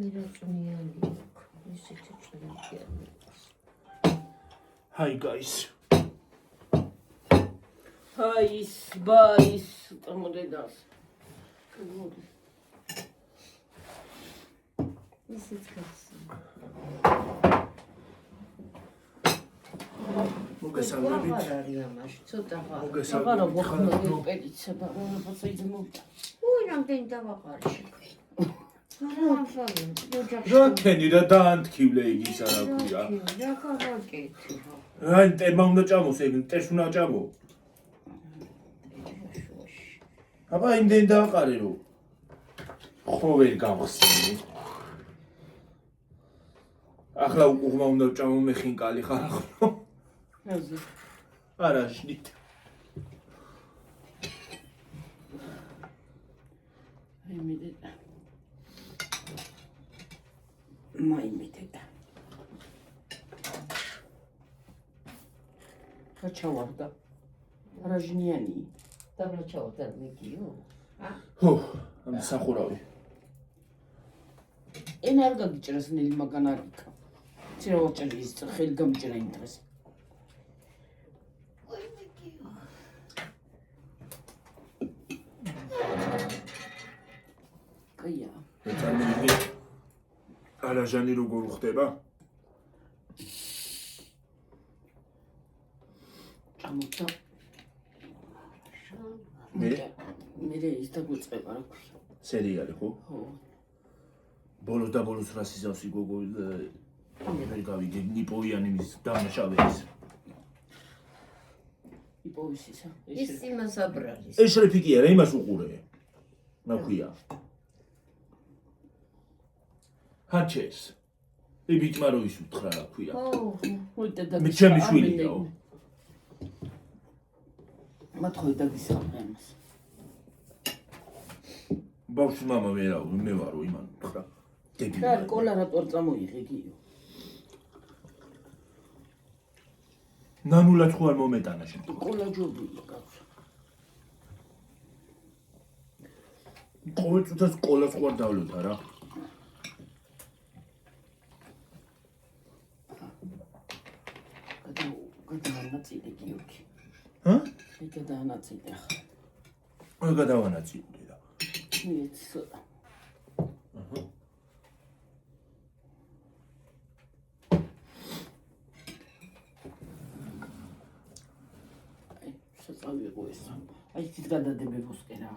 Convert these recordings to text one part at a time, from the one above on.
Hi guys. Hi, boys. Tamuredas. This is crazy. მოგესალმებით. Აღარა მოხმოდი პედიცება, რაღაც იძმობდა. რამდენი დავაყარე შექმნი. რა ქენი რა დაანთქივლე იგის არა ქვია. რა გავაკეთე. აი ტერმა უნდა ჭამოს ეგ ტერს უნდა ჭამო. აბა იმდენ დააყარე რომ ხო ვერ გავხსნი. ახლა უყურმა უნდა ჭამო მე ხინკალი ხარ ხო? რაზე? არა შნით. იმედია. მაიმედია. რა ჩავარდა? რაჟნიანი. და რა ჩავარდა მიგიო? ხო, ამ სახურავი. ენა არ გაგიჭრას ნელი მაგან არიქა. ცირა ვაჭერი ის ხელი გამიჭრა იმ დღეს. კაია. მეცანი არაჟანი როგორ ხდება? ჭამოცა. მე ის დაგვიწყება რა ქვია. სერიალი ხო? ხო. ბოლოს და ბოლოს რა სიზავსი გოგო ვერ გავიგე ნიპოვიანი მის დამნაშავე ის. იპოვის ისა. ის იმას აბრალის. ეს რეფიკი არა იმას უყურე. რა ქვია? ჰაჩეს. იბიტმა რო ის უთხრა რა ქვია. მოიტა და მე ჩემი შვილია. მათ ხო დაგისაუბრე ამას. ბავშვი მამა ვერა მე ვარო იმან უთხრა. რა კოლა რატო წამოიღე გიო? ნანულად ხო არ მომეტანა შენ. კოლა ჯობია კაცო. ყოველ წუთას კოლას ხო არ დავლოთ არა? გადაანაწილე გიორგი. ჰა? გადაანაწილე ახლა. აი გადავანაწილე რა. მეც ცოტა. საწავიღო ეს. აი ის გადადებებოსკე რა.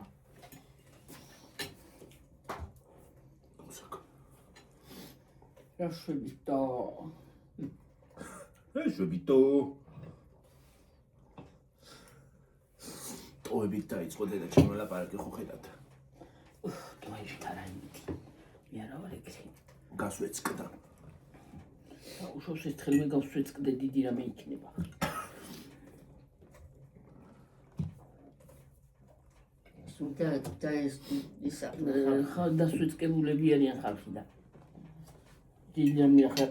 რა შვებიტო. შვებიტო. ტოებით დაიწყო დედა ჩემო ლაპარაკი ხო ხედავთ. ტოებით არა იმითი. მე არა ვარ ეგრე. გასვეწკდა. და უშავს ეს თხილმე გავსვეწკდე დიდი რამე იქნება. და ეს ხა დასვეწკებულები არიან ხალხი და დიდი რამე ახლა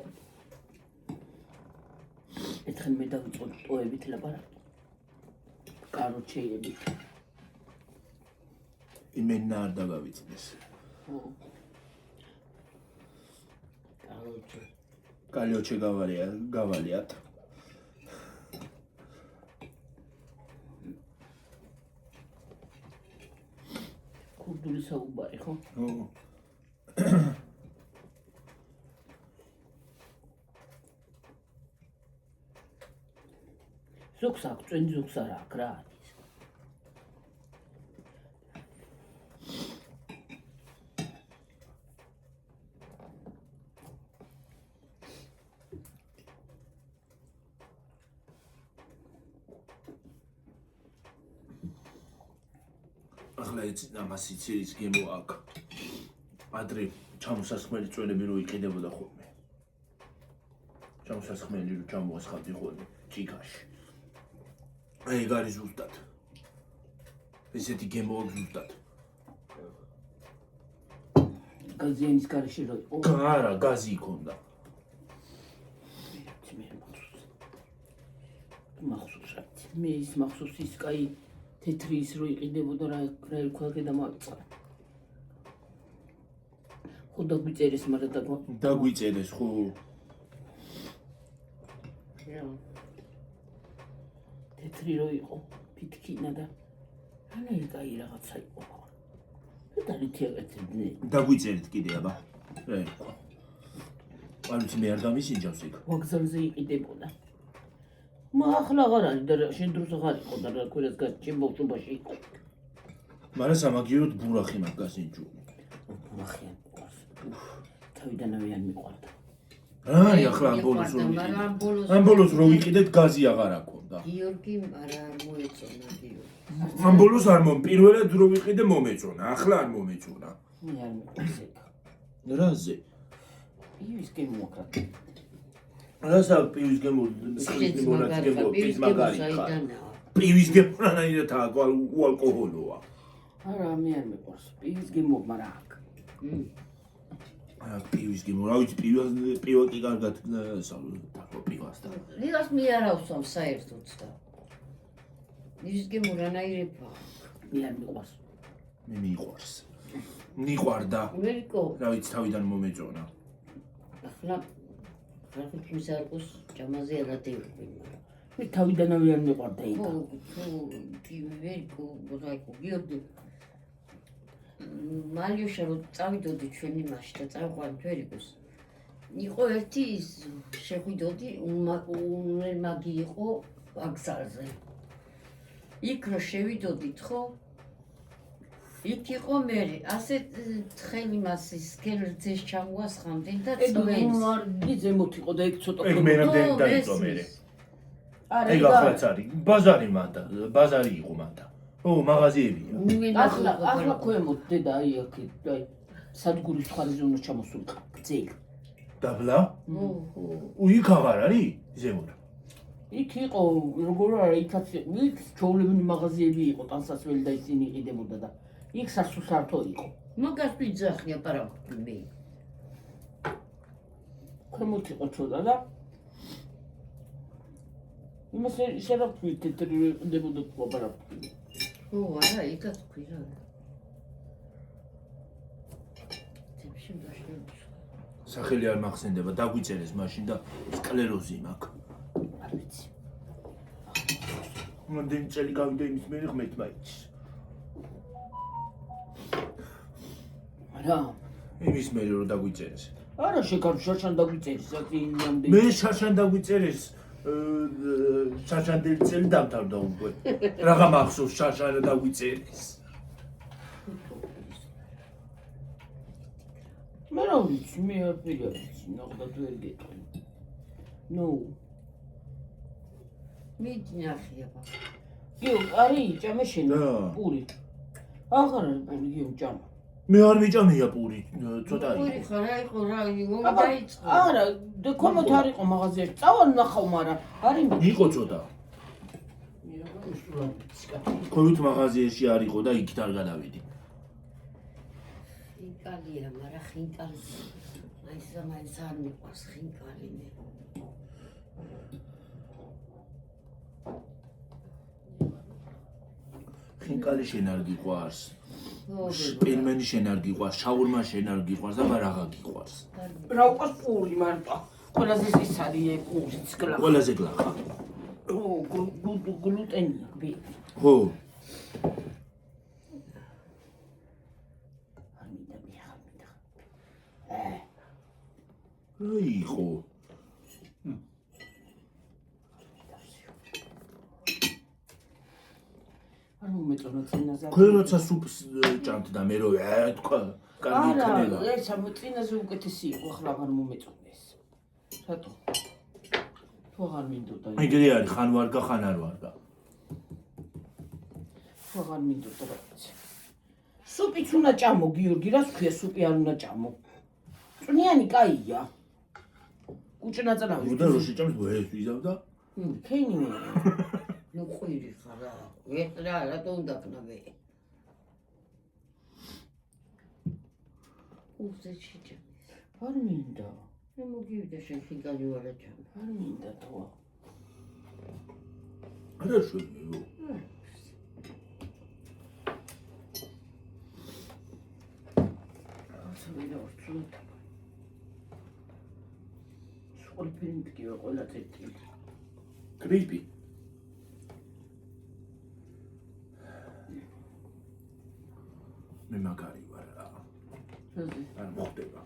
ერთხელ მე დავიწყო ტოებით ლაპარაკი. კაროჩეებით. იმენა არ დაგავიწყდეს. ხო. კაროჩე. კალიოჩე გავალიათ. კურდული საუბარი ხო? ხო. ზოგს აქვს წვენი ზოგს არა აქვს რა არის. ახლა ეცი ამას იცის გემო აქ. ადრე ჩამოსასხმელი წვენები რო იყიდებოდა ხოლმე. ჩამოსასხმელი რო ჩამოასხავდი ხოლმე ჭიქაში. აი ეგ არის ზუსტად. ესეთი გემო აქვს ზუსტად. გაზიანის გარეშე რო იყო. არა, გაზი იქონდა. მახსოვს რა. მე ის მახსოვს ის კაი თეთრი ის რო იყიდებოდა რა ერქვა გადამავიწყდა. ხო დაგვიწერეს, მაგრამ დაგვიწერეს ხო? თეთრი რო იყო, ფითქინა და რანაირი კაი რაღაცა იყო. და რითიაგეთებდნენ. დაგვიწერეთ კიდე აბა. რა იყო? არც მე არ გამისინჯავს იქ. ვაგზალზე იყიდებოდა. ახლა აღარ არის და შენ დროს აღარ იყო და რა ქვირას გაჩემ ბავშვობაში იყო. მაგრამ სამაგიეროდ ბურახი მაგ გასინჯული. ბურახი მყავს. თავიდანვე არ მიყვარდა. აი ახლა ამ ბოლოს რო ვიყიდეთ გაზი აღარ აქონდა. გიორგი არა არ მოეწონა გიორგი. ამ ბოლოს არ პირველად რო ვიყიდე მომეწონა, ახლა არ მომეწონა. მე არ მიყვარს ეგ. რაზე? პივის გემოაკრა. რასა პივის პივის გემორანაირად ალკოჰოლოა. არა, მე არ მიყვარს. პივის გემო, მაგრამ აქ. პივის გემო, რა ვიცი, პივა კი კარგად დაკო პივას და. რიგას მე არ ავსვამ საერთოდ და. ის გემო რანაირება. მე არ მიყვარს. მე მიყვარს. მიყვარდა. ვერიკო. რა ვიცი, თავიდან მომეწონა. ახლა რახის არყოს ჯამაზე ადატევები, მაგრამ მე თავიდანვე არ მიყვარდა ეგ. ვერიკო, ბოდაიკო, გიორგი. მალიშა რო წავიდოდი ჩვენი მასში და წავყვანით ვერიკოს. იყო ერთი ის შეხვიდოდი, უმagi იყო ვაგზალზე. იქ რო შევიდოდით ხო? იქ იყო მე, ასე თხელი მასის კერძეს ჩამოასხამდნენ და წვენს. იგი ზემოთ იყო და ეგ ცოტა ეგ მე რამდენი დაიწყო მე. ეგ ახლაც არის, ბაზარი მანდა, ბაზარი იყო მანდა. ო, მაღაზიებია. ახლა ქვემოთ დედა აი აქ, აი სადგურის ხარჯზე უნდა ჩამოსულიყო, გზელი. დაბლა? იქ აღარ არის ზემოთ. იქ იყო, როგორ არა, იქაც იქ ჩაოლებინი მაღაზიები იყო, ტანსაცმელი და ისინი იყიდებოდა და იქ სასუსართო იყო. მაგას ვიძახია პარაკი. ქვემოთ იყო ცოტა და იმას შეიძლება თეთრი იყიდებოდა პარაკი. ო, არა, იქაც ქვირა. თებში დაშლებს. სახელი არ მახსენდება, დაგვიწერეს მაშინ და სკლეროზი მაქვს. არ ვიცი. რამდენი წელი გავიდა იმის მე ღმეთ მაიც. რა? იმის მე რო დაგვიწერეს. არა, შეკარ შაშან დაგვიწერეს, იმამდე. მე შაშან დაგვიწერეს. შაშანდელი წელი დამთავრდა უკვე. რაღა მახსოვს შაშანა დაგვიწერეს. მე რა ვიცი, მე არ ვიცი, ნახდა თუ ვერ გეტყვი. ნუ. მიჯნახია ბა. გიო, არის ჭამე შენ პური. აღარ არის პური გიო ჭამა. მე არ მიჭამია პური, ცოტა პური იყო. ხარა იყო რა, ომი დაიწყო. არა, და კომოთ არ იყო მაღაზიაში. წავალ ნახავ, მაგრამ არის იყო ცოტა. ყოველ მაღაზიაში არ იყო და იქით არ გადავიდი. ხინკალია, მაგრამ ხინკალი. მაინც არ მიყვარს ხინკალი მე. ხინკალი შენ არ გიყვარს. პელმენი შენ არ გიყვარს, შაურმა შენ არ გიყვარს და რაღაცა გიყვარს. რა უყურს პური მარტო. ყველაზე ის არის პური ცკლა. ყველაზე გლახა. ო, გლუტენია, ბი. ხო. რა იყო? არ მომეწონა წინაზე. ქვენ როცა სუპს ჭამთ და მე რო თქვა, კარგი იქნება. არა, ეს ამ წინაზე უკეთესი იყო, ახლა აღარ მომეწონა ეს. რატო? თუ აღარ მინდოდა. ეგრე არის, ხან ვარგა, ხან არ ვარგა. თუ აღარ მინდოდა რა ვიცი. სუპიც უნდა ჭამო, გიორგი, რას ქვია სუპი არ უნდა ჭამო? წვნიანი კაია. უჭნაწლავი. და რო შეჭამს ეს ვიზავდა? ქენი მე. ნუ ყვირი ხარა. ვეტრა რატო უნდა ქნაბე? უზე შეჭა. არ მინდა. მე მოგივიდა შენ ხინკალი ვარა ჭამ. არ მინდა თვა. Хорошо. ვერა ვწუხ. ყველაფერი მდგება ყველა წეთილი. კრიპი. მე მაგარი ვარ რა. არ მოხდება.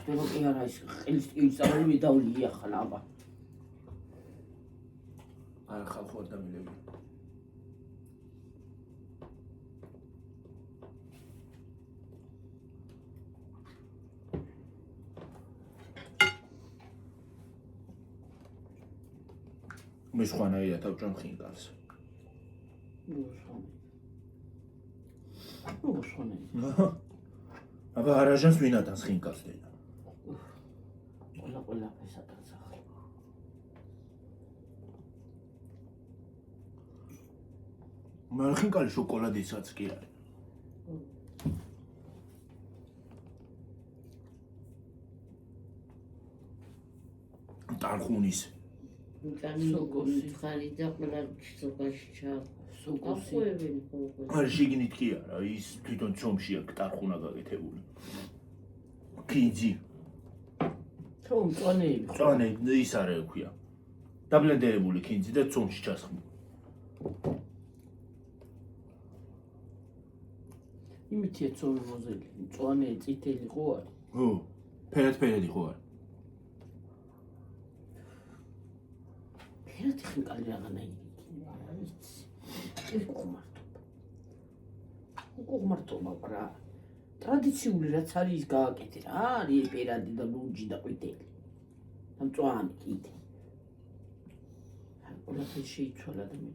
ხდება კი არა ის ხელის წავალი მე დავლი ახლა აბა. არა ხალხო ადამიანები. მე სხვანაირად ავჭამ ხინკალს. აბა არაჟანს ვინ ატანს ხინკალს დედა? ყველაფერს ატანს ახლა. მაგრამ ხინკალი შოკოლადისაც კი არის. ტარხუნის სოკოსი ხარი და ყველა სოკოში ჩა სოკოსი არ შიგნით კი არა ის თვითონ ცომში აქვს ტარხუნა გაკეთებული კინძი თომ წვანეები ის არა ექვია დაბლენდერებული კინძი და ცომში ჩასხმული იმითია ცომი მოზელი წვანე წითელი ხო არის ხო ფერად ხო არის ფერად ხინკალი რაღაცა ის უყუმართობა რა ტრადიციული რაც არის ის გააკეთე რა არის ფერადი და ლურჯი და ყვითელი და მწვანე კიდე ყველაფერი შეიცვალა და მე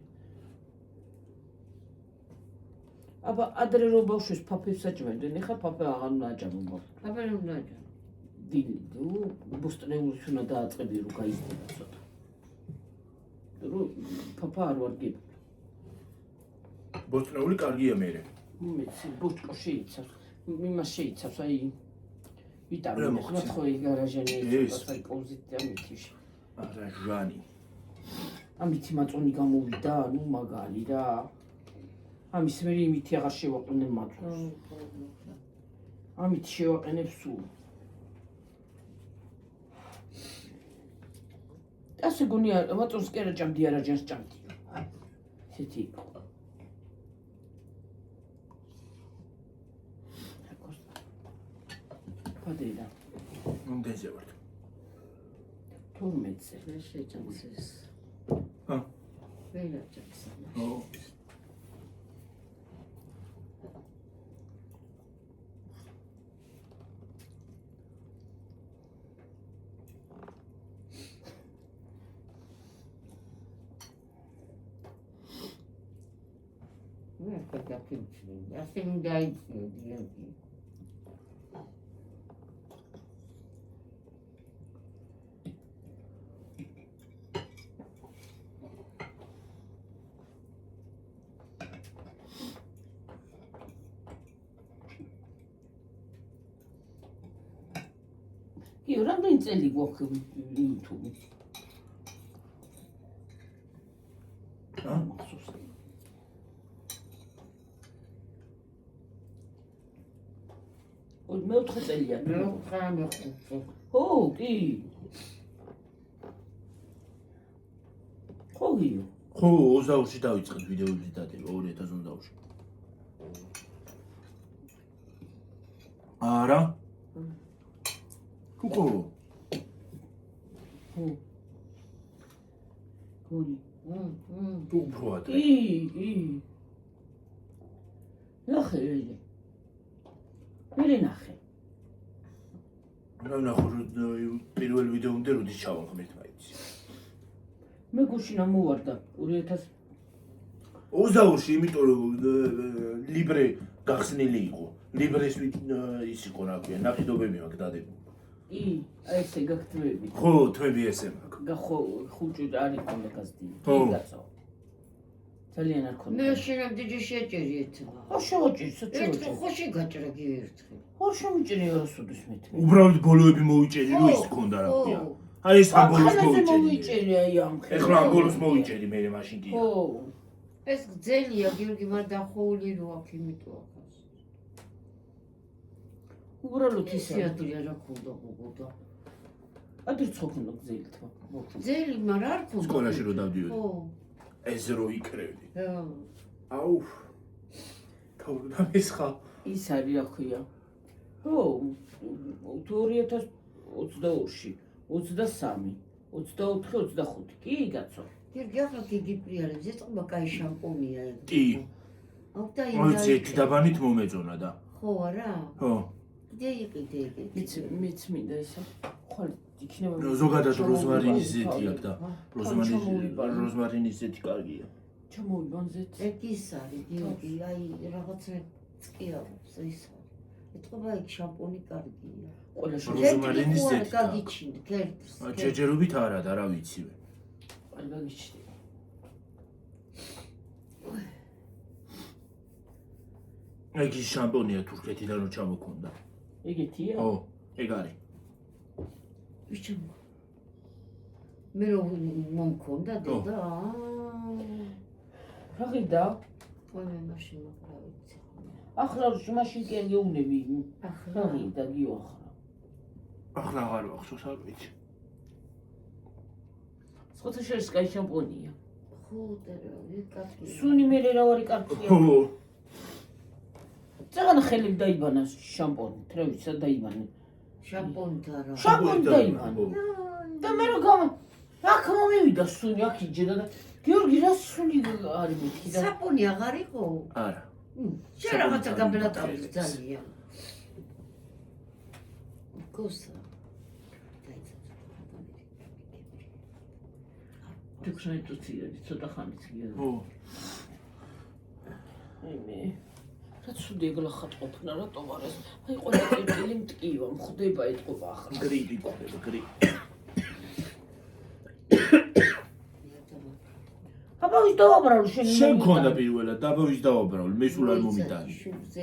აბა ადრე რო ბავშვებს ფაფებს აჭმევდნენ ეხლა ფაფე აღარ უნდა აჭამო ფაფე რომ დააჭამო დილი ბოსტნეულს უნდა დააწყები რომ გაიზრდება ცოტა რო ფაფა არ ვარგებ ბოსტნეული კარგია მერე მეც ბოჭკო შეიცავს იმას შეიცავს აი ვიტამინი ხო ხო გარაჟანი ის აი პოზიტივი ამითი არაჟანი ამითი მაწონი გამოვიდა ნუ მაგარი რა ამის მე იმითი აღარ შევაყენებ მაწონს ამით შევაყენებ სულ ასე გონია მაწონს კი არა ჭამდი არაჟანს ჭამდი ესეთი პადედა მომდეზე ვარ 12-ზე ეს შეჭამს ეს ჰა ვენა ჭამს ო მე გადაფინჩი ასე უნდა იცი დიახი კი რამდენი წელი გვაქვს YouTube მახსოვს მეოთხე წელია მე ხო კი ხო 20-ში დავიწყეთ ვიდეოების დადება 2020-ში არა ხო გონი თუ უფრო ადრე კი ნახე მე ნახე რა ნახო პირველ ვიდეომდე როდის ჩავახმეთ მაინც მე გუშინა მოვარდა 2020-ში იმიტომ რომ ლიბრე გახსნილი იყო ლიბრეს ის იყო რა ქვია ნახიდობები მაქვს დადებული კი აი ესე გაგთმები ხო თმები ესე მაქვს გახო ხუჭი არ იყო და გასდი ხო ძალიან არ ქონდა მე შენამდე შეჭერი ეთმა ხო შევაჭერი ერთხელ ხოში გაჭრა გიერთხელ ხო შემიჭერი არასოდეს მე უბრალოდ ბოლოები მოვიჭერი რომ ის გქონდა რა ქვია აი ეს ამ ბოლოს მოვიჭერი აი ამ ეხლა ამ ბოლოს მოვიჭერი მე მაშინ კი ხო ეს გძელია გიორგი მაგრამ დახოვული რო აქვს იმიტომ ახას უბრალოდ ისე ისე ადრე რა ქონდა გოგოდა. ადრე ცოქნა გზელთმა. ძელი, მაგრამ არ ქონდა. სკოლაში რო დავდიოდი. ხო. ეს რო იქრევდი. ხო. აუ. თავდა მისხა. ის არის რა ქვია. ხო, 2022-ში 23, 24, 25. კი გაცო. გიორგი ახლა გიგიპრიალებს, ეწყობა კაი შამპონია ეგ. კი. აუ და ой ზეთი დაბანით მომეწონა და. ხო არა? ხო. კიდე იყიდე ეგ. მეც მინდა ისე. ხვალ იქნება ზოგადად როზმარინის ზეთი აქვს და როზმარინის ზეთი კარგია. ჩამოვიბან ზეთ. ეგ ის არის, გიორგი, აი რაღაცა წკიავს ის არის. ეწყობა ეგ შამპონი კარგია. ყველა როზმარინის ზეთი. გაგიჩინე, კერპს. ჯეჯერობით არა და რა ვიცი. ყველა გიჩნდება. ეგ ის შამპონია თურქეთიდან რო ჩამოქონდა. ეგეთია? ო, ეგ არის. ვიჩო. მე რომ მომქონდა დედა. რა გიდა? ყველა მაშინ მოკრავიც. ახლა მაშინ კი გეუნები. ახლა რა გიდა გიო ახლა. ახლა აღარ ვახსოვს, არ ვიცი. სკოთა შეიძლება კაი შამპონია. ხო და რა კარგია. სუნი მე რა ვარი კარგია. ო, წაღანა ხელები დაიბანა შამპონი, თრევისა დაიბანა. შამპონთა რა. შამპონი დაიბანა. და მე რა გამა აქ მომივიდა სუნი აქ იჯდა და გიორგი რა სუნი არის მეთქი და საპონი აღარ იყო? არა. შენ რაღაცა გაბელატავდი ძალიან. გოსა. თქშენ თუციები ცოტა ხანიც გიორგი. ო, აი მე რა ცუდი ეგლა ხატყოფნა რატომ არის? აი ყველა კირკილი მტკივა, მხვდება ეთყობა ახლა. გრიპი ყובה, გრიპი. აბა ვის დავაბრალო შენ? შენ მქონდა პირველად, დაბა ვის დავაბრალო, მე სულ არ მომიტანი. შუბზე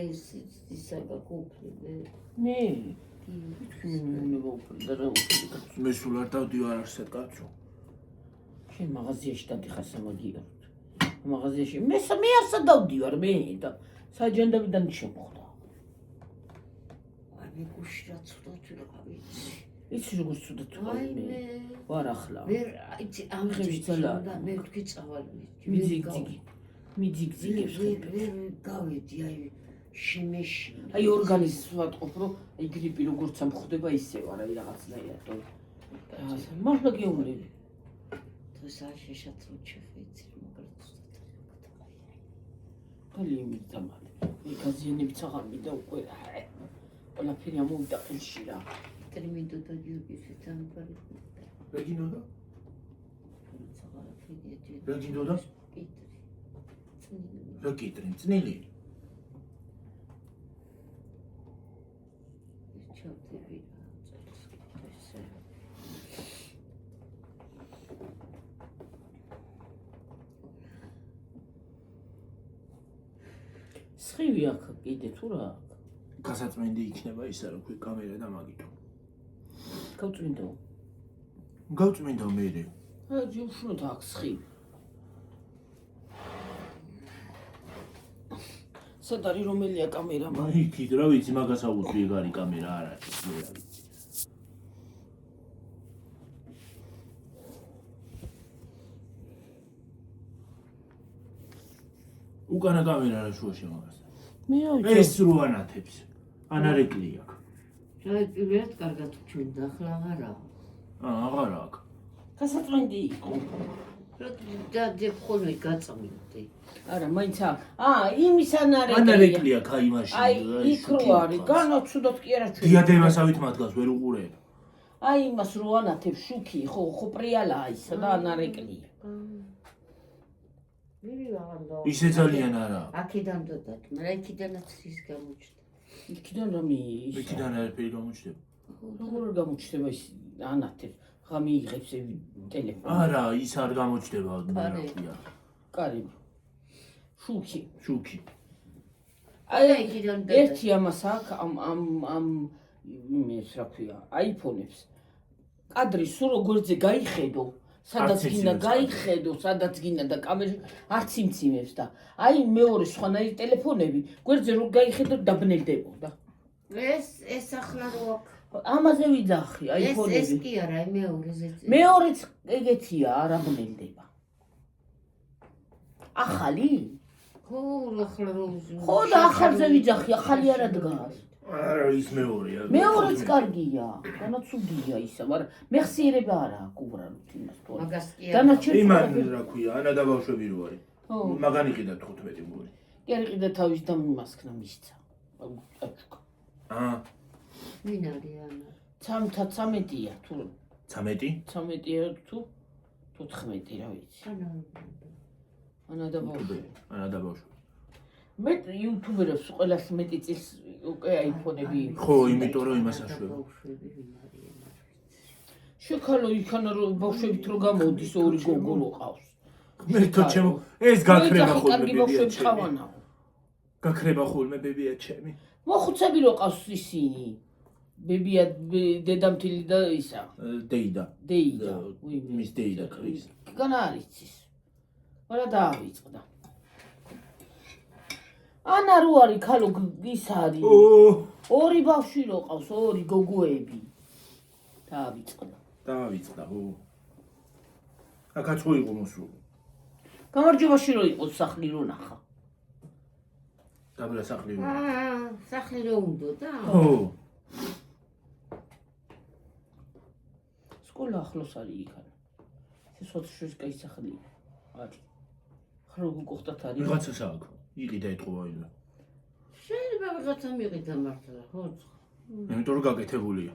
ისა გაკუპლე. მე მე ვუყდა რა ვუყდა. მე სულ არ დავდივარ არსად კაცო. შენ მაღაზიაში დადიხარ სამაგიეროდ. მაღაზიაში მე არსად დავდივარ მე და საჯანდაბიდან შემოხდა. აი მე გუში რა ცუდად ვიყავ ვიცი. იცი როგორ ცუდად აი ვიყავ მე. მე ვარ ახლა. მე იცი ამ ხევის ძალა. მე ვთქვი წავალი. მიძიგძიგი. მიძიგძიგებს ვერ გავედი აი შემეში. აი ორგანიზმს ვატყობ რომ აი გრიპი როგორც ამხდება ისე ვარ აი რაღაცნაირად. მართლა გეუბნები. დღეს არ შეშატროთ შეხვეცი მაგრამ ხალი იმიტამალი. მე გაზიანებიც აღარ მინდა უკვე. ყველაფერი ამოვიდა ხელში რა. ტრიმინდო და გიორგის თანაბარი. რა გინდოდა? ცაღარა ფიდიეთი. რა გინდოდა? პიტრი. რა კიტრი, წნილი. ჩავდები წელს ესე. სხივი აქ კიდე თუ რა აქ? გასაწმენდი იქნება ისა რომ ქვი კამერა და მაგითო. გავწმინდო. გავწმინდა მე. აი ჯუშნოთ აქ სხივი. სად არის რომელია კამერა? აი იქით რა ვიცი მაგას აუწვი ეგ არის კამერა არ არის მე რა ვიცი. უკანა კამერა რა შუაში მაგას. მე ეს რო ანათებს. ანარეკლი აქვს. რა პირველად კარგად ვჩვენდა ახლა აღარა. აღარ აქვს. გასაწმენდი იყო. და ხოლმე გაწმინდი. არა, მაინც იმის ანარეკლია. ანარეკლი აქვს აი მაშინ. აი იქ რო არის, განაცუდოთ კი არა ჩვენ. დიადემასავით მათგავს ვერ უყურებ. აი იმას რო ანათებს შუქი, ხო პრიალა ისა და ანარეკლია. მე აღარ და ისე ძალიან არა. აქედან დოდათ, მაგრამ იქიდანაც ის გამოჩნდა. იქიდან რამე ის. იქიდან არაფერი გამოჩნდება. როგორ გამოჩნდება ის ანათებს? ხა მიიღებს ტელეფონი. არა, ის არ გამოჩნდება მე რა ქვია. კარი. შუქი. შუქი. აი იქიდან ერთი ამას აქ ამ იმის რა ქვია, აიფონებს. კადრი სულ როგორზე გაიხედო, სადაც გინდა გაიხედო, სადაც გინდა და კამერა არც იმციმებს და აი მეორე სხვანაირი ტელეფონები, გვერდზე რო გაიხედო დაბნელდებოდა. ეს ახლა რო აქ. ამაზე ვიძახი, ეს აიფონები. კი არა, მეორეზე. მეორეც ეგეთია, არ აღნელდება. ახალი? ხო, ახლა რო. ხო და ახალზე ვიძახი, ახალი არა დგას. არა ის მეორეა. მეორეც კარგია, განაცუდია ისა, მაგრამ მეხსიერება არა აქვს უბრალოდ იმას თორე. მაგას კი არა. დანარჩენ იმან რა ქვია, ანა და ბავშვები რო არის. ხო. მაგან იყიდა 15 გული. კი არ იყიდა თავის დამიმასქნა მისცა. აჩუკა. ვინ არის ანა? 13-ია თუ 13? 13-ია თუ 14 რა ვიცი. ანა და ბავშვი. ანა და ბავშვი. მე იუთუბერებს ყველას მეტი წილს უკვე აიფონები. ხო, იმიტომ რომ იმას აშვება. შეკალო იქანა რომ ბავშვებით რო გამოდის ორი გოგო რო ყავს. მე თო ჩემო ეს გაქრება ხოლმე კარგი ბავშვები ბებია. ყავანაო. გაქრება ხოლმე ბებია ჩემი. მოხუცები რო ყავს ისინი. ბებია დედამთილი და ისა. დეიდა. დეიდა. მის დეიდა ქრის. განა არის ის. მაგრამ დაავიწყდა. ანა რო არის ქალო ის არის. ორი ბავშვი რო ყავს, ორი გოგოები. დაავიწყდა. დაავიწყდა, ო. აქაც ხო იყო მოსული. გამარჯვებაში რო იყო სახლი რო ნახა. დაბლა სახლი. სახლი რო უნდა და? ო. სკოლა ახლოს არის იქანა. ეს სოციალურ კაი სახლია. არის. ხრო გოხტათ არის. ვიღაცას აქვს. იყიდა ეთყობა იმე. შეიძლება ვიღაცა მიყიდა მართლა, ხო? იმიტომ რომ გაკეთებულია.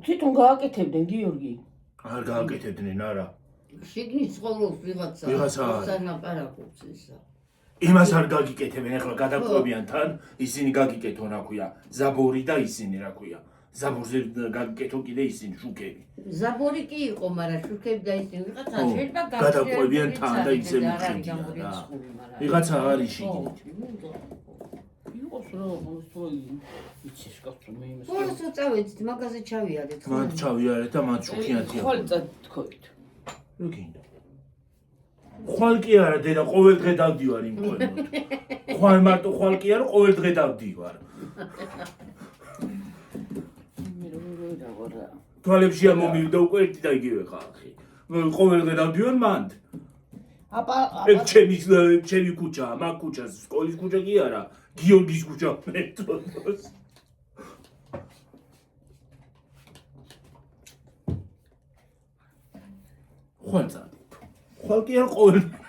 თვითონ გააკეთებდნენ გიორგი. არ გააკეთებდნენ, არა. შიგნით ცხოვრობს ვიღაცა. ვიღაცა. სანაპარაკობს ისა. იმას არ გაგიკეთებენ, ახლა გადაკვებიან თან, ისინი გაგიკეთონ, რა ქვია, ზაბორი და ისინი, რა ქვია. ზაბორზე გაგიკეთო კიდე ისინი შუქები. ზაბორი კი იყო, მაგრამ შუქები და ისინი ვიღაცა შეიძლება გადაკვებიან თან და ისე მიხდიან რა. ვიღაცა არის შიგნით. იყოს რა, მოსწოი. იცი შკაფს მე იმას. ხო, წავედით, მაგაზე ჩავიარეთ. მათ ჩავიარეთ და მათ შუქიანთია. ხვალ წათქოით. რა გინდა? ხვალ კი არა, დედა, ყოველ დღე დავდივარ იმ ხოლმე. ხვალ მარტო ხვალ კი არა, ყოველ დღე დავდივარ. თვალებში ამომივიდა უკვე ერთი და იგივე ხალხი. ყოველ დღე დავდივარ მანდ. ეგ ჩემი ქუჩაა, მაგ ქუჩას, სკოლის ქუჩა კი არა, გიორგის ქუჩა მეტყოს. ხვალ წადი. ხვალ კი არა ყოველ დღე.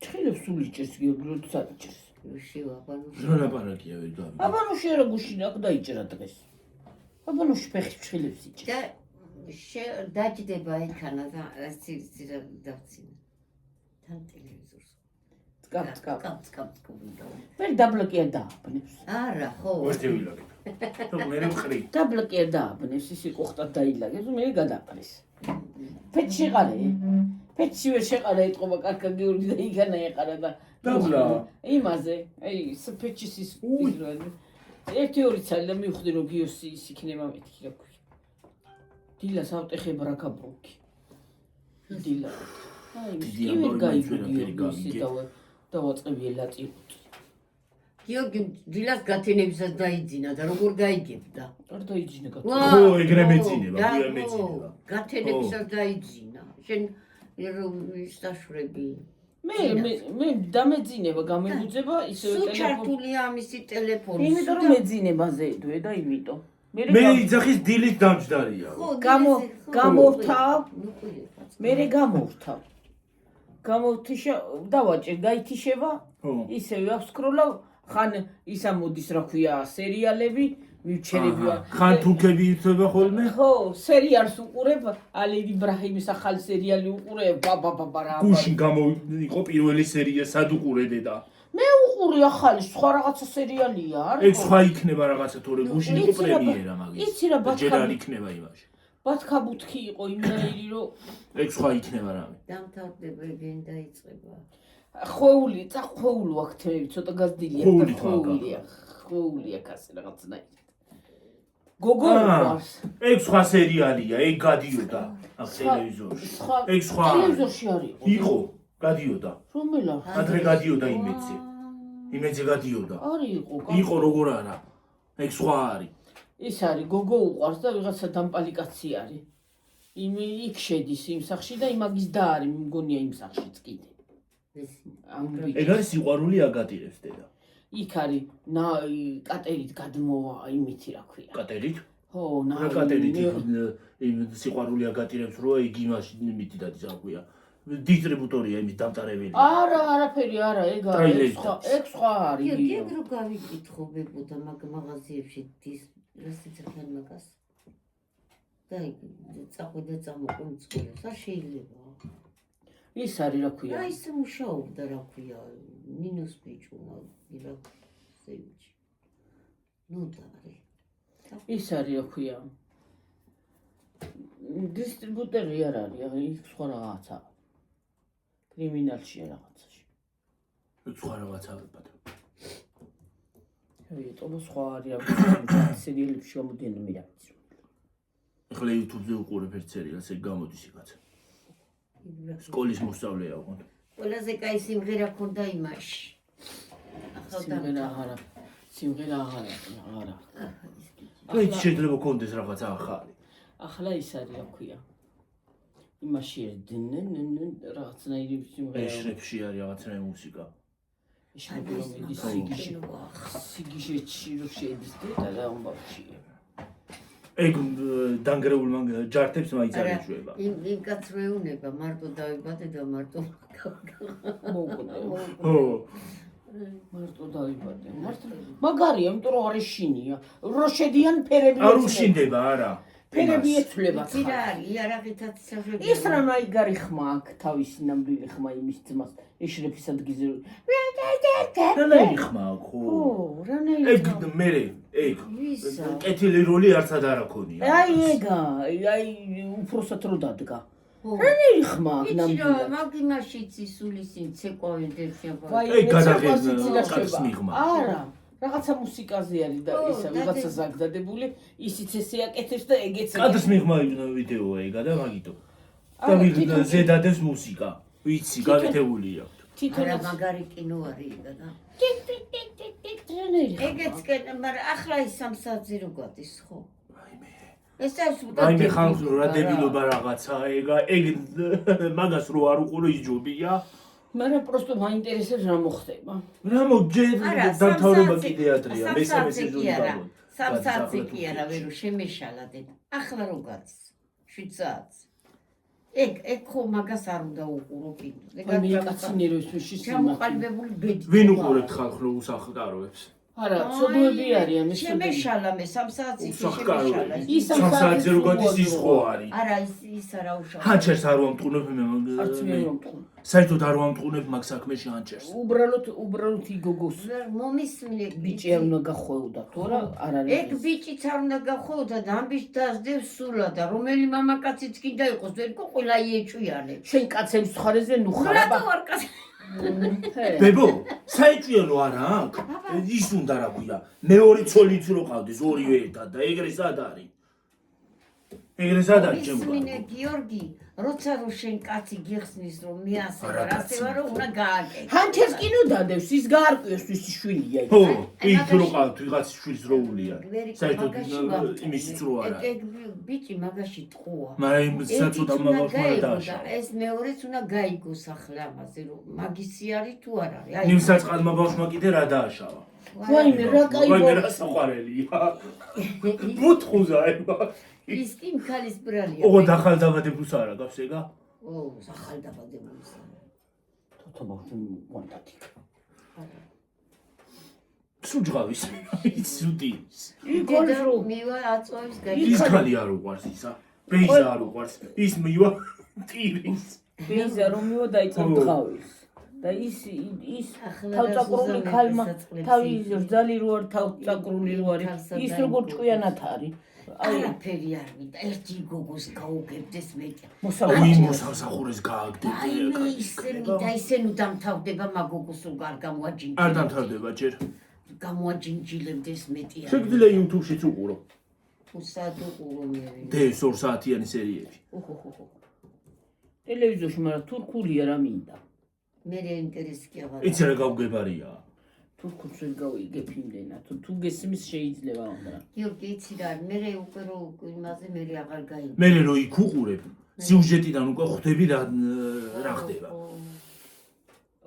ცხელებს სულ იჭერს გიორგი როცა იჭერს. რა ლაპარაკია ვერ გავიგე. აბანოში არა გუშინა აქ დაიჭერა დღეს. აბანოში ფეხი ცხელებს იჭერს. დაჯდება იქანა და ცირცირა დავცინა. თან ტელევიზორს. კაპ. ვერ დაბლოკია დააბნევს. არა, ხო. ვერტი ვილაგებ. მე მყრი. დაბლოკია დააბნევს, ის იყო ხტად დაილაგებს, მე გადაყრის. ფეთში შეყარე. ფეთში ვერ შეყარა ეთყობა კარგა გიორგი და იგანა ეყარა და დაბლა. იმაზე, აი, ფეთში ის ერთი-ორი წელი და მივხვდი რომ გიოსი ის იქნება მეთქი რა ქვია. დილას ავტეხება რა კაბრუკი. დილა. აი, ის ვერ გაიგო დავაწყები ელატიუტი. გიორგი დილას გათენებისას დაიძინა და როგორ გაიგებდა? არ დაიძინა ხო, ეგრე მეძინება, გია მეძინება. გათენებისას დაიძინა. შენ ისტაშვრები. მე დამეძინება, გამიგუძება ისევ ტელეფონი. ჩართულია ამისი ტელეფონი. იმიტომ რომ მეძინებაზე ედვე და იმიტომ. მე იძახის დილით დამჯდარია. გამოვთავ. მე გამოვთავ. გამოვთიშა დავაჭერ, გაითიშება. ისევ ავსკროლავ, ხან ისა მოდის რა ქვია, სერიალები, მივჩერები. ხან თურქები ირთვება ხოლმე? ხო, სერიალს უყურებ, ალი იბრაჰიმის ახალი სერიალი უყურებ, ბაბა რა. გუშინ იყო პირველი სერია, სად უყურე დედა? მე უყურე ახალი, სხვა რაღაცა სერიალია, არა? ეგ სხვა იქნება რაღაცა თორე გუშინ იყო პრემიერა მაგის. იცი რა ბათქაბი. ჯერ არ იქნება იმაში. ბათქაბუთქი იყო იმნაირი რომ ეგ სხვა იქნება რამე. დამთავრდება ეგენ დაიწყება. ხვეული, ხვეულო აქ თემები, ცოტა გაზდილია და ხვეულია კაცი რაღაცნაირად. გოგო უყარს. ეგ სხვა სერიალია, ეგ გადიოდა აქ ტელევიზორში. ეგ სხვა. ტელევიზორში არის. იყო, გადიოდა. რომელა? ადრე გადიოდა იმედზე. იმედზე გადიოდა. არის იყო. იყო როგორ არა. ეგ სხვა არის. ის არის გოგო უყარს და ვიღაცა დამპალი კაცი არის. იქ შედის იმ სახში და იმაგის და არის, მგონია იმ სახშიც კიდე. ეგ არის სიყვარული აგატირებს დედა. იქ არის კატერით გადმოვა იმითი რა ქვია. კატერით? ხო, რა კატერით იმ სიყვარული აგატირებს რო ეგ იმაში იმითი დადის რა ქვია. დისტრიბუტორია იმის დამტარებელი. არა, არაფერი არა, ეგ არის. ეგ სხვა არის. ეგ რო გავიკითხობებოდა მაგ მაღაზიებში რასაც ახლა მაგას. და წახვიდა წამოყუნწყვეტს, არ შეიძლება. ის არის რა ქვია. აი ეს მუშაობდა რა ქვია, ნინოს ბიჭუნა, ირა ზეიმჩი. ნუ და არის. ის არის რა ქვია. დისტრიბუტორი არ არის, ის სხვა რაღაცა. კრიმინალში რაღაცაში. ეგ სხვა რაღაცაა პატარა. ეტყობა სხვა არის, სერიალებში გამოდიან მირაც. ახლა YouTube-ზე უყურებ ერთ სერიალს, ეგ გამოდის იქაც. სკოლის მოსწავლეა ოღონდ. ყველაზე კაი სიმღერა ქონდა იმაში. სიმღერა აღარა. აი შეიძლება კონდეს რაღაცა ახალი. ახლა ის არის რა ქვია. იმაში რაღაცნაირი სიმღერა. ეშრებში არის რაღაცნაირი მუსიკა. სიგიჟეში რო შედის და რა ამბავში. ეგ დანგრეულმა ჯართებს მაინც არ ეშვება. იმ კაც მეუნება მარტო დავიბადე და მარტო მოვკვდე. ხო. მარტო დავიბადე. მაგარია, იმიტომ რომ არ ეშინია. რო შედიან ფერები არ უშინდება არა. ფერები ეცვლება. ცირა არის, იარაღითაც საშვები. ის რანაიგარი ხმა აქვს, თავისი ნამდვილი ხმა იმის ძმას, ეშრეფის ადგილზე. რანაირი ხმა აქვს, ხო? ხო, რანაირი. ეგ ეგ კეთილი როლი არცად არ აქონია. აი ეგა, აი უფროსად რო დადგა. რანაირი ხმა აქვს ნამდვილად. მაგ იმაშიც ისულისინ ცეკვავენ დერჩება. ეგ გადაღება კაცს მიღმა. არა. რაღაცა მუსიკაზე არის და ისა ვიღაცა ზაგდადებული, ისიც ესე აკეთებს და ეგეც კაცს მიღმა ვიდეოა ეგა და მაგითო. და ზედადებს მუსიკა. ვიცი, გაკეთებული აქვს. არა მაგარი კინო არის ეგა და. ეგეც კენ, მაგრამ ახლა ის 3 საათზე რო გადის ხო? ეს არის რაიმე ხანს რა დებილობა რაღაცა ეგ მაგას რო არ უყურო ის ჯობია. მაგრამ პროსტო მაინტერესებს რა მოხდება. რა მოგჯერ დამთავრება კიდე ადრეა, მესამე სეზონი გამო. 3 საათზე კი არა ვერო შემეშალა დედა. ახლა რო გადის 7 საათს. ეგ ხო მაგას არ უნდა უყურო კიდე. მე კაცინეროს ვიშის ჩამოყალიბებული ბედი. ვინ უყურებთ ხალხ რო უსახლკაროებს? არა, ცოდვები არიან ეს. შემეშალა მე 3 საათზე შემეშალა. ის 3 საათზე რო გადის ის ხო არის. არა ის არა უშავ. ჰანჩერს არ ვამტყუნებ მე. არც მე ვამტყუნებ. საერთოდ არ ვამტყუნებ მაგ საქმეში ჰანჩერს. უბრალოდ იგოგოს. მომისმნე ბიჭი არ უნდა გახვეოდა, თორე არ არის. ეგ ბიჭიც არ უნდა გახვეოდა და ამ ბიჭს დაძდევს სულა და რომელი მამაკაციც კი დაიყოს, ვერ იყო ყველა იეჭვიანე. შენ კაცებს ხარეზე ნუხარ. რატო არ კაცი? ბებო, საეჭვიანო არა აქ? ის უნდა რა ქვია. მეორე ცოლიც რო ყავდეს ორივე ერთად და ეგრე სად არის? ეგრე სად არის ჩემო? ისმინე გიორგი, როცა რო შენ კაცი გიხსნის რომ მე ასე ვარ, ასე ვარ, უნდა გააკეთე. ჰანჩერს კინო დადევს, ის გაარკვიოს ის შვილია. ხო, იქ რო ყავთ ვიღაც შვილს რო ულია. საერთოდ იმისიც რო არა. ეგ ბიჭი მაგაში ტყუა. მაგრამ იმსაც უდა მაგაშმა დააშა. ეს მეორეც უნდა გაიგოს ახლა ამაზე რომ მაგისი არის თუ არ არის. აი იმსაც ყალმა ბავშვმა კიდე რა დააშავა. ვაიმე რა კაი ვაიმე რა საყვარელია. ბუთხუზა ება. ის კი ხალის ბრალია. ოღონდ ახალდაბადებს არა გავს ეგა? ო, ახალდაბადებს. თოთო ბავშვი ვანტათი. სუჯღავის იცუდი. იქ რო მივა აწვევს ის ხალი არ უყვარს ისა. ბეიზა არ უყვარს. ის მივა ტირის. ბეიზა რომ მივა დაიწყო დღავის. და ის თავწაკრული ქალმა თავი რძალი რო არ თავწაკრული რო არის ის როგორ ჭკვიანად არის არაფერი არ მინდა ერთი გოგოს გაუგებდეს მე მოსამსახურეს გააგდებ აი ისე მინდა ისე ნუ დამთავრდება მაგოგოს უგარ გამოაჯინჯილებს არ დამთავრდება ჯერ გამოაჯინჯილებდეს მეტი შეგიძლია YouTube-შიც უყურო უსად უყურო მე დევს 2 საათიანი სერიები ტელევიზორში მაგრამ თურქულია რა მინდა მე ინტერესი კი აღარ იცი რა გავგებარია თურქულს ვერ გავიგებ იმდენად თუ გესმის შეიძლება მაგრამ გიორგი იცი რა მე უკვე რო იმაზე მე აღარ გაიგე მე რო იქ უყურებ სიუჟეტიდან უკვე ხვდები რა ხდება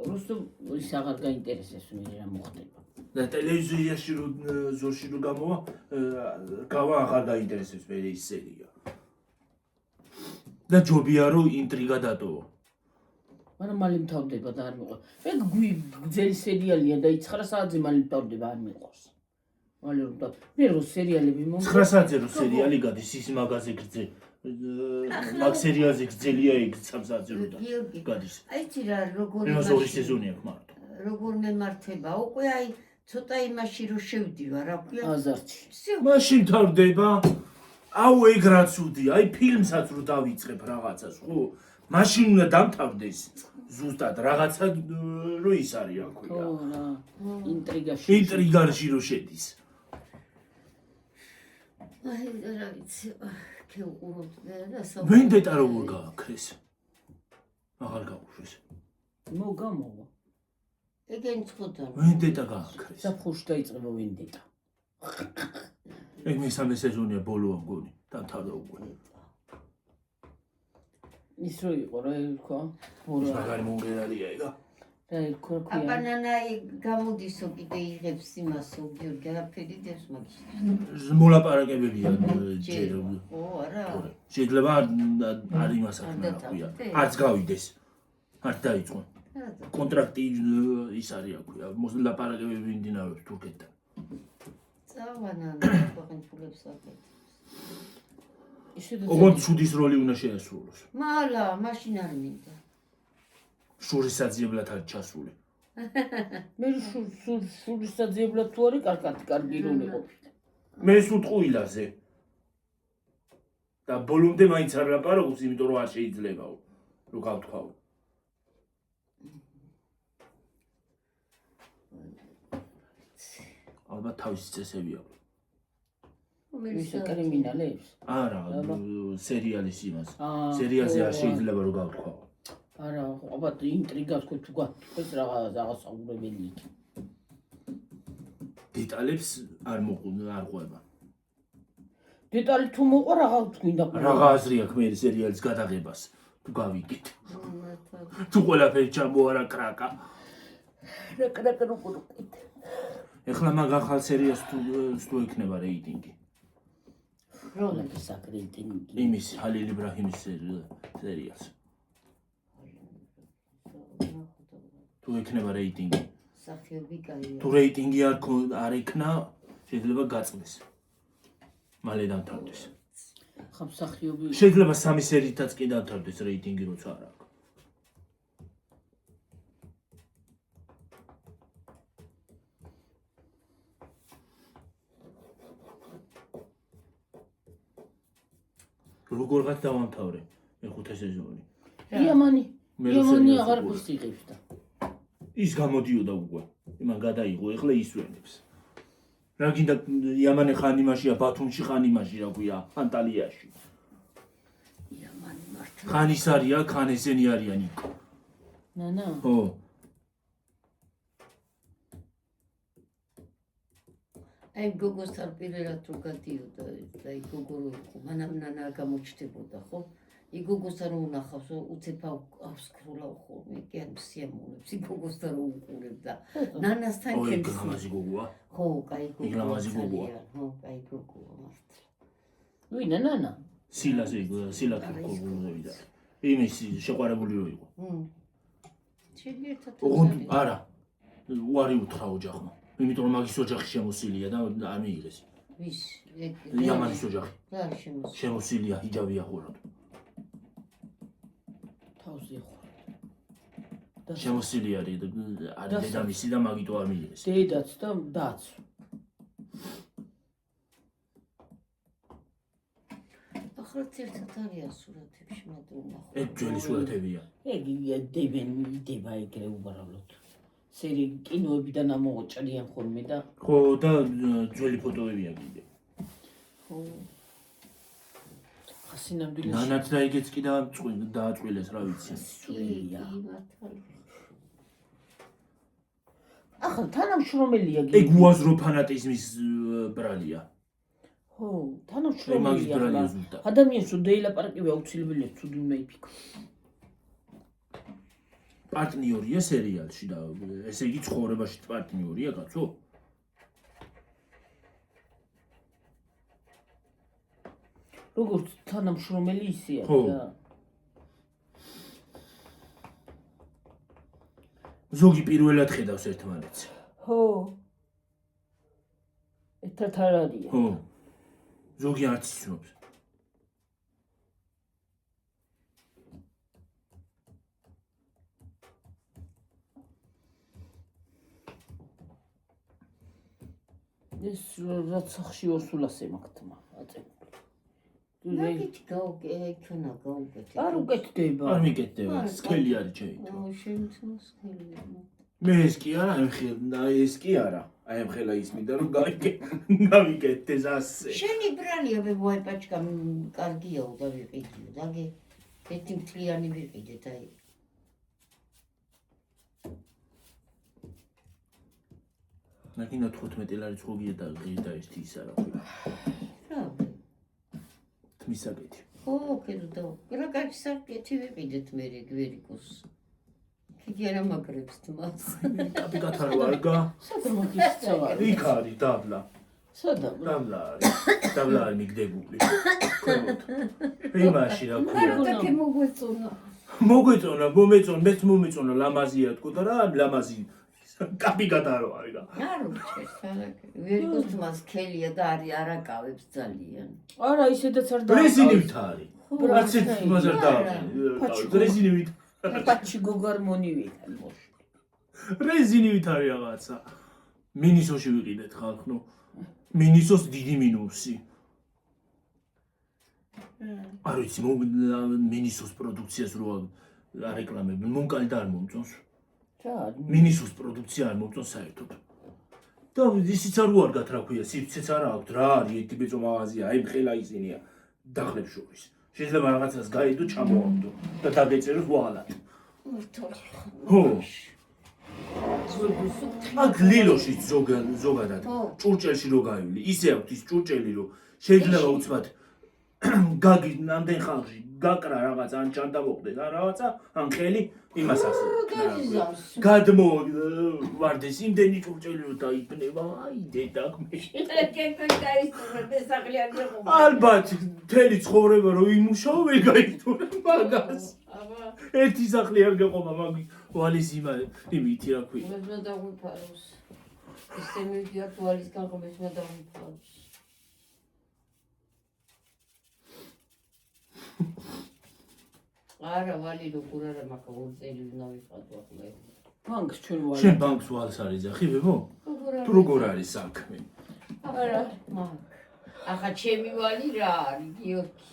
რუსო ის აღარ გაინტერესებს მე რა მოხდება და ტელევიზიაში რო ზორში რო გამოვა გავა აღარ გაინტერესებს მე ის სერია და ჯობია რომ ინტრიგა დატოვა მაგრამ მალე მთავრდება და არ მიყვარს. ეგ გძელი სერიალია და 9 საათზე მალე მთავრდება არ მიყვარს. მალე რომ და მე რო სერიალები მომწონს 9 საათზე რო სერიალი გადის ის მაგაზე გძე მაგ სერიალზე გძელია ეგ 3 საათზე რო გადის. აი იცი რა როგორ იმას 2 სეზონი აქვს მარტო. როგორ მემართება უკვე აი ცოტა იმაში რო შევდივარ რა ქვია აზარტში. მაშინ მთავრდება აუ ეგ რა ცუდია აი ფილმსაც რო დავიწყებ რაღაცას ხო მაშინ უნდა დამთავრდეს ზუსტად რაღაცა რო ის არის აქვე ხო რა ინტრიგაში ინტრიგაში რო შედის აი რა ვიცი ქეუყუროთ და ვენდეტა როგორ გააქრეს აღარ გაუშვეს მოგამოვა ეგენ ცოტა ვენდეტა გააქრეს საფხურში დაიწყება ვენდეტა ეგ მესამე სეზონია ბოლოა მგონი დამთავრდა უკვე ის რო იყო რა ელქო ის მაგარი მომღერალია ეგა რა ელქო აპანანაი გამოდისო კიდე იღებს იმასო გიორგი არაფერი დევს მაგის მოლაპარაკებებია ჯერ ო არა შეიძლება არ იმას აქვია არც გავიდეს არც დაიწყო კონტრაქტი ის არის აქვია მოლაპარაკებები მიმდინარეობს თურქეთთან წავანანა ქვეყნის ფულებს აკეთებს ოღონდ შუდის როლი უნდა შეასრულოს. მალა, მაშინ არ მინდა. შურისაძიებლად არ ჩასული. მე შურისაძიებლად თუ არის კარგი როლი ყოფილა. მე სულ ტყუილაზე. და ბოლომდე მაინც არ ლაპარაკობს, იმიტომ რომ არ შეიძლებაო. რო გავთქვაო. ალბათ თავისი წესები აქვს. ისე კრიმინალებს? არა, სერიალის იმას. სერიალზე არ შეიძლება რომ გავთქვაო. არა, ალბათ ინტრიგას თუ გაქვს რაღაც საუბრებელი იქ. დეტალებს არ ყვება. დეტალი თუ მოყვა რა გვინდა? რაღა აზრი აქვს მე სერიალის გადაღებას. თუ გავიგეთ. თუ ყველაფერი ჩამოარა კრაკა. რა კრაკა როგორ ეხლა მაგ ახალ სერიას თუ იქნება რეიტინგი. როლების აკრეიტინგი. იმის ჰალილ იბრაჰიმის სერიას. თუ იქნება რეიტინგი. სახიობი კაია. თუ რეიტინგი არ იქნა, შეიძლება გაწდეს. მალე დამთავრდეს. ხა მსახიობი შეიძლება 3 სერიითაც კი დამთავრდეს რეიტინგი როცა არ აქვს. როგორღაც დავამთავრე მე-5 სეზონი. იამანი აღარ გუსტიღებს და. ის გამოდიოდა უკვე. იმან გადაიღო, ეხლა ისვენებს. რა გინდა იამანი ხან იმაშია, ბათუმში ხან იმაში რა ქვია, ანტალიაში. იამანი მართლა. ხან ის არია, ხან ესენი არიან იქ. ნანა. ხო. აი გოგოსთან პირველად რო გადიოდა და აი გოგო რო იყო, მანამ ნანა გამოჩნდებოდა, ხო? იგოგოსთან რომ უნახავს, უცებ ავსკრულავ ხოლმე, კი არ სიამოვნებს იგოგოსთან რომ უყურებ და ნანასთან კემს. ой, გლამაზი გოგოა. ხო, კაი გოგოა. გლამაზი გოგოა. ხო, კაი გოგოა მართლა. ვინა ნანა? სილაზე, სილა გოგოა. იმის შეყვარებული რო იყო. შეიძლება ოღონდ არა. უარი უთხრა ოჯახმა. იმიტომ რომ მაგის ოჯახი შემოსილია და არ მიიღეს. ვის? იამანის ოჯახი. რა შემოსილია? შემოსილია ჰიჯაბი ახუროთ. თავზე ხარ. შემოსილი არის დედამისი და მაგიტო არ მიიღეს. დედაც და დაც. ახლა ერთად არიან სურათებში, მაგრამ ნახო. ეს ძველი სურათებია. ეგ დებენ მიდება ეგრე უბრალოდ. სერი კინოებიდან ამოუჭრიან ხოლმე და ხო და ძველი ფოტოებია კიდე. ხო. ხასინამდვილეში ნანაც და ეგეც კი დააწყვილეს, რა ვიცი. სულია. მართალი. ახლა თანამშრომელია ეგ უაზრო ფანატიზმის ბრალია. ხო, მაგის თანამშრომელია. ბრალია ზუსტად. ადამიანს რომ დაილაპარაკებია აუცილებელია ცუდი უნდა იფიქრო. პარტნიორია სერიალში და ესე იგი ცხოვრებაში პარტნიორია კაცო? როგორც თანამშრომელი ისეა ხო. და ზოგი პირველად ხედავს ერთმანეთს. ხო. ერთად არ არიან. ხო. ზოგი არც იცნობს. ეს რაც სახში ორსულას ემაქთმა აწევ. ნაკეთი გაუკეთნა გაუკეთე. არ უკეთდება. არ მიკეთდება, სქელი არის ჩემი. შემცნოს ხელია. მე ეს კი არა, ეს კი არა. აი ამ ხელა ისმინდა რომ გავიკეთდეს ასე. შენი ბრალია ვაი პაჩკა კარგიაო და ვიყიდიო. დაგე ერთი მთლიანი ვიყიდეთ აი. ნაკინა 15 ლარი ზოგია და ღირდა ეს ის არა ხო. რა თმისაკეთი. ხო, კერძო. რა კაცი საკეთი ვიყიდეთ მე გვერიკოს. კიდე არა მაგრებს თმას. კაპიკათარო ვარგა. სადა მაგის წავარ. იქ არის დაბლა. სადა? დაბლა არის. დაბლა არის მიგდებული. იმაში რა ქვია. დაკე მოგვეწონა. მოგვეწონა, მეც მომეწონა ლამაზია თქო და რა ლამაზი. კაპიკათარო არის რა. არ უჩეს სალაკე. ვერიკოს თმას ქელია და არის არაკავებს ძალიან. არა, ისედაც არ რეზინივით არის. რაც მოზარ დააყენე. რეზინივით. პაჩი გოგარმონი ვიყავ მოშ. რეზინივით არის რაღაცა. მინისოში ვიყიდეთ ხალხო. მინისოს დიდი მინუსი. არ ვიცი, მინისოს პროდუქციას რო არეკლამებენ, მომკალი და არ მომწონს. რა არის? მინისოს პროდუქცია არ მომწონს საერთოდ. და ისიც არ უარგათ რა ქვია, სივრცეც არა აქვს, რა არის ეთიბეწო მაღაზია, აი ხელა ისინია დაღლებს შორის. შეიძლება რაღაცას გაიდო, ჩამოამდო და დაგეწერო ვალად. ხო. აქ ლილოში ზოგადად ჭურჭელში რო გაივლი, ისე აქვს ის ჭურჭელი რო შეიძლება უცბად გაგი ნამდვილ ხალხში გაკრა რაღაც ან ჩანდა მოხდეს ან რაღაცა ან ხელი იმას ასე გადმო ვარდეს იმდენი ჭურჭელი რო დაიბნება აი დედა ალბათ მთელი ცხოვრება რო იმუშაო ვერ გაიტურე მაგას ერთი სახლი არ გაყომა მაგ ვალის იმითი რა ქვია მე დავიფაროს ისე მივიდიოთ ვალის განყოფის მე დავიფაროს არა ვალი როგორ არა მაგა ორ წელი უნდა ვიყავ ახლა ბანკს ჩვენ ვარ შენ ბანკს ვალს არის ახი ბებო თუ როგორ არის საქმე არა მაგ ახლა ჩემი ვალი რა არის გიორგი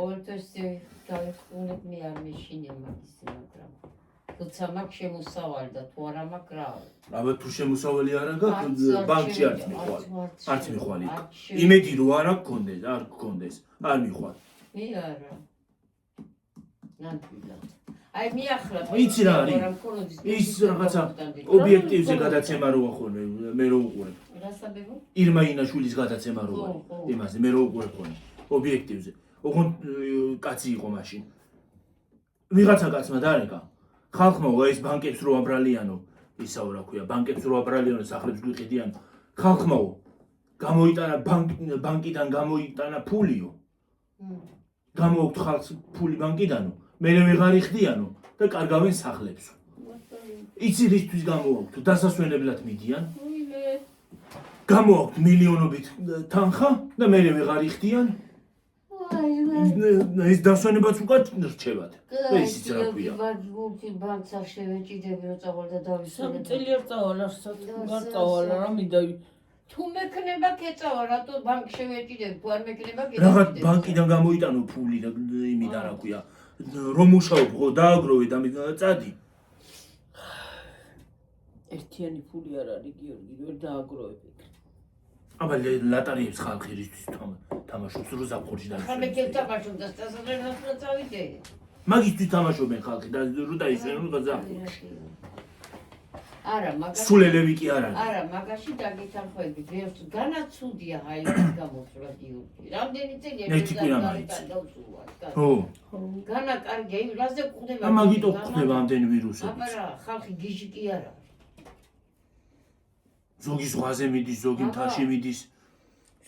ორთვე გავიხსენებ მე არ მეშინე მაგის მაგრამ თუცა მაგ შემოსავალი და თუ არა მაგ რა აბა თუ შემოსავალი არა გაქვს ბანკში არც მიხვალ იმედი რო არა გქონდეს არ გქონდეს არ მიხვალ მე არა ნამდვილად აი მე ახლა იცი რა არის ის რაღაცა ობიექტივზე გადაცემა როა ხოლმე მე რო უყურებ რასაბებო ირმა ინაშვილის გადაცემა როა იმაზე მე რო უყურებ ხოლმე ობიექტივზე ოღონდ კაცი იყო მაშინ ვიღაცა კაცმა დარეკა ხალხმა ეს ბანკებს რო აბრალიანო ისაო რა ქვია ბანკებს რო აბრალიანო სახლებს გვიყიდიან ხალხმა გამოიტანა ბანკიდან გამოიტანა ფულიო გამოუქვთ ხალხს ფული ბანკიდანო მე ვეღარ იხდიანო და კარგავენ სახლებს იცი რისთვის გამოაქვთ დასასვენებლად მიდიან გამოაქვთ მილიონობით თანხა და მე ვეღარ იხდიან ეს დასვენებაც უკან რჩებათ. ისიც რა ქვია. გულთი ბანკს არ შევეჭიდები რომ წავალ და დავისვენებ. 3 წელი არ წავალ, არ წავალ, რა მინდა თუ მექნება ქეწავა, რატო ბანკს შევეჭიდები, თუ არ მექნება კიდე. რაღაც ბანკიდან გამოიტანო ფული და იმიდან რა ქვია. რომ მუშაობ ხო დააგროვე და წადი. ერთიანი ფული არ არის გიორგი, ვერ დააგროვებ. აბა ლატარიებს ხალხი რისთვის თამაშობს რო ზაფხულში და ხა მე თამაშობ და სტასადენას რა წავიდე. მაგისთვის თამაშობენ ხალხი და რო დაისვენონ ზაფხულში. არა, მაგაში სულელები კი არ არის. არა, მაგაში დაგითანხმებით. ვერც განაცუდია ჰაილის გამოსვლა გიორგი. რამდენი წელია ერთი კვირა მაინც. ხო. ხო. განაკარგე, რაზე გვხდება? მაგიტო გვხდება ამდენი ვირუსები. აბა რა, ხალხი გიჟი კი არა. ზოგი ზღვაზე მიდის, ზოგი მთაში მიდის.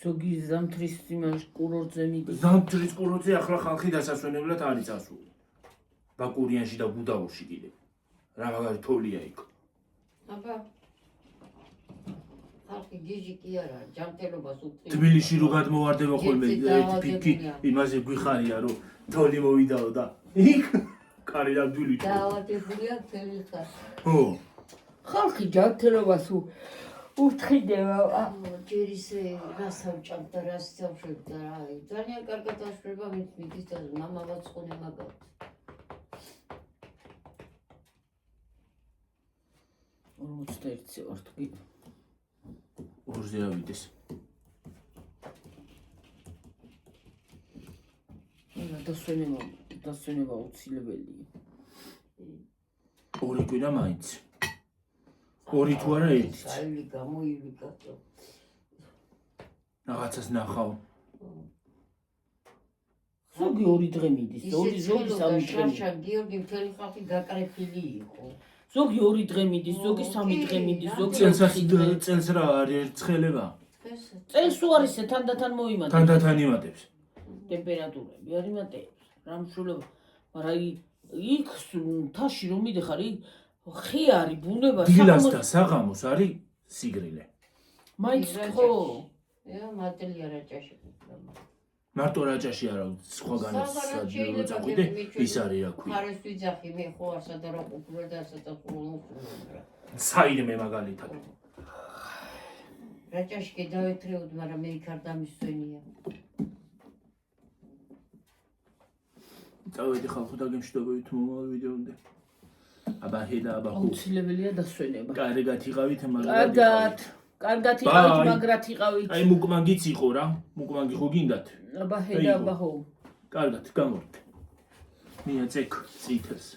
ზოგი ზამთრის იმაში კურორტზე მიდის. ზამთრის კურორტზე ახლა ხალხი დასასვენებლად არის წასული. ბაკურიანში და გუდაურში კიდე. რა მაგარი თოლია იქ. აბა ხალხი გიჟი კი არა, ჯანმრთელობას უწევს. თბილისში რო გადმოვარდება ხოლმე ერთი ფიქი იმაზე გვიხარია რომ თოლი მოვიდაო და იქ კარი და დვილი. დაავადებულია თელი ხარ. ხო. ხალხი ჯანმრთელობას უთხრიდება. ჯერ ისე რას ავჭამთ და რას დავშვებ და რა. ძალიან კარგად აშვება, ვინც მიდის და მამაված ხონე მაგავს. 41-ზე ვარ თქვი. 2-ზე ავიდეს. დასვენება უცილებელია. 2 კვირა მაინც. 2 თუ არა 1. საილი გამოივიდა. რაღაცას ნახავ. ზოგი 2 დღე მიდის, ზოგი 3 დღე. შარშა გიორგი მთელი ხალხი გაკრეფილი იყო. ზოგი 2 დღე მიდის, ზოგი 3 დღე მიდის, ზოგი წელს რა არის ერთხელება? წელს უარისე თანდათან მოიმატებს. თანდათან იმატებს. ტემპერატურები არ იმატებს. რა მშულობა. მაგრამ იქ მთაში რომ მიდიხარ, იქ ხე არის ბუნება. დილას და საღამოს არის სიგრილე. მაინც ხო. მატელია რაჭაში. მარტო რაჭაში არა, სხვაგანაც წაყვიდე, ის არის რა ქვია. ხარეს ვიძახი, მე ხო არ სადარო ყოფილა და სადაყოლო. საიდმე მაგალითად. რაჭაში გადავეთრეოდ, მაგრამ მე იქ არ დამისვენია. წავედი ხალხო დაგემშვიდობებით მომავალ ვიდეომდე. აბა ჰედა აბა ხო. უცილებელია დასვენება. კარგად იყავით, მაგრამ კარგად იყავით, მაგრად იყავით. აი მუკმანგიც იყო რა. მუკმანგი ხო გინდათ? აბა ჰედა აბა ხო. კარგად, გამორთ. მიაწეკ ციტელს.